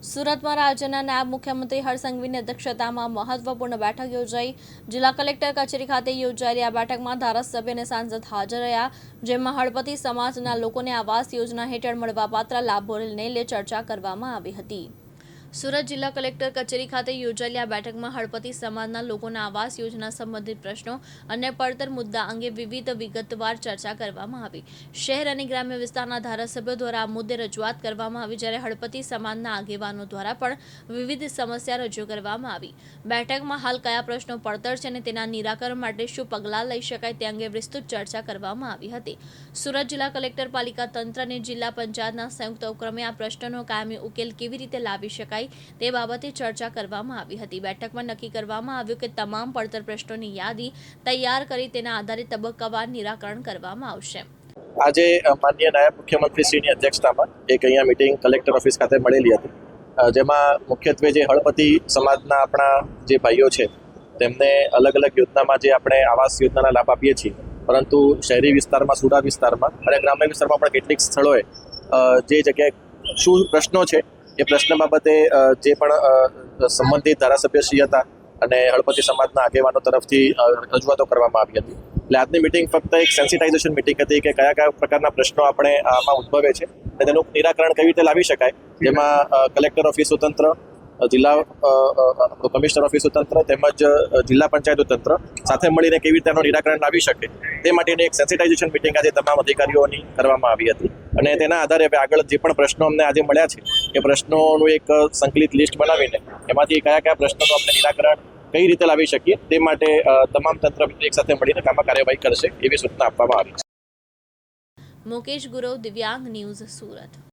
સુરતમાં રાજ્યના નાયબ મુખ્યમંત્રી હર્ષ સંઘવીની અધ્યક્ષતામાં મહત્વપૂર્ણ બેઠક યોજાઈ। જિલ્લા કલેક્ટર કચેરી ખાતે યોજાયેલી આ બેઠકમાં ધારાસભ્ય અને સાંસદ હાજર રહ્યા, જેમાં હળપતિ સમાજના લોકોને આવાસ યોજના હેઠળ મળવાપાત્ર લાભોને લઈને ચર્ચા કરવામાં આવી હતી। સુરત જિલ્લા કલેક્ટર કચેરી ખાતે યોજાયેલી આ બેઠકમાં હળપતિ સમાજના લોકોના આવાસ યોજના સંબંધિત પ્રશ્નો અને પડતર મુદ્દા અંગે વિગતવાર ચર્ચા કરવામાં આવી। શહેર અને ગ્રામ્ય વિસ્તારના ધારાસભ્યો દ્વારા આ મુદ્દે રજૂઆત કરવામાં આવી, જ્યારે હળપતિ સમાજના આગેવાનો દ્વારા પણ વિવિધ સમસ્યા રજૂ કરવામાં આવી। બેઠકમાં હાલ કયા પ્રશ્નો પડતર છે અને તેના નિરાકરણ માટે શું પગલાં લઈ શકાય તે અંગે વિસ્તૃત ચર્ચા કરવામાં આવી હતી। સુરત જિલ્લા કલેક્ટર, પાલિકા તંત્ર અને જિલ્લા પંચાયતના સંયુક્ત ઉપક્રમે આ પ્રશ્નોનો કાયમી ઉકેલ કેવી રીતે લાવી શકાય તે બાબતે ચર્ચા કરવામાં આવી હતી। બેઠકમાં નક્કી કરવામાં આવ્યું કે તમામ પડતર પ્રશ્નોની યાદી તૈયાર કરી તેના આધારે તબક્કાવાર નિરાકરણ કરવામાં આવશે। આજે માનનીય નાયબ મુખ્યમંત્રીશ્રીની અધ્યક્ષતામાં એક અહીંયા મીટિંગ કલેક્ટર ઓફિસ ખાતે મળેલી હતી, જેમાં મુખ્યત્વે જે હળપતિ સમાજના આપણા જે ભાઈઓ છે તેમને અલગ અલગ યોજનામાં જે આપણે આવાસ યોજનાના લાભ આપીએ છીએ, પરંતુ શહેરી વિસ્તારમાં, સુડા વિસ્તારમાં અને ગ્રામ્ય વિસ્તારમાં પણ કેટલીક સ્થળોએ જે જગ્યાએ શું પ્રશ્નો છે એ પ્રશ્ન બાબતે જે પણ સંબંધિત ધારાસભ્યશ્રી હતા અને હળપતિ સમાજના આગેવાનો તરફથી રજૂઆતો કરવામાં આવી હતી। એટલે આજની મિટિંગ ફક્ત એક સેન્સિટાઇઝેશન મિટિંગ હતી કે કયા પ્રકારના પ્રશ્નો આપણે આમાં ઉદ્ભવે છે અને તેનું નિરાકરણ કેવી રીતે લાવી શકાય, જેમાં કલેક્ટર ઓફિસનું તંત્ર, જિલ્લા કમિશનર ઓફિસનું તંત્ર તેમજ જિલ્લા પંચાયતનું તંત્ર સાથે મળીને કેવી રીતે એનું નિરાકરણ લાવી શકે તે માટેની એક સેન્સિટાઇઝેશન મિટિંગ આજે તમામ અધિકારીઓની કરવામાં આવી હતી। અને તેના આધારે હવે આગળ જે પણ પ્રશ્નો અમને આજે મળ્યા છે એ પ્રશ્નોનું એક સંકલિત લિસ્ટ બનાવીને એમાંથી કયા પ્રશ્નોનું આપણે નિરાકરણ કઈ રીતે લાવી શકીએ તે માટે તમામ તંત્ર એક સાથે મળીને કામમાં કાર્યવાહી કરશે એવી સૂચના આપવામાં આવી છે। મુકેશ ગુરવ, દિવ્યાંગ ન્યૂઝ, સુરત।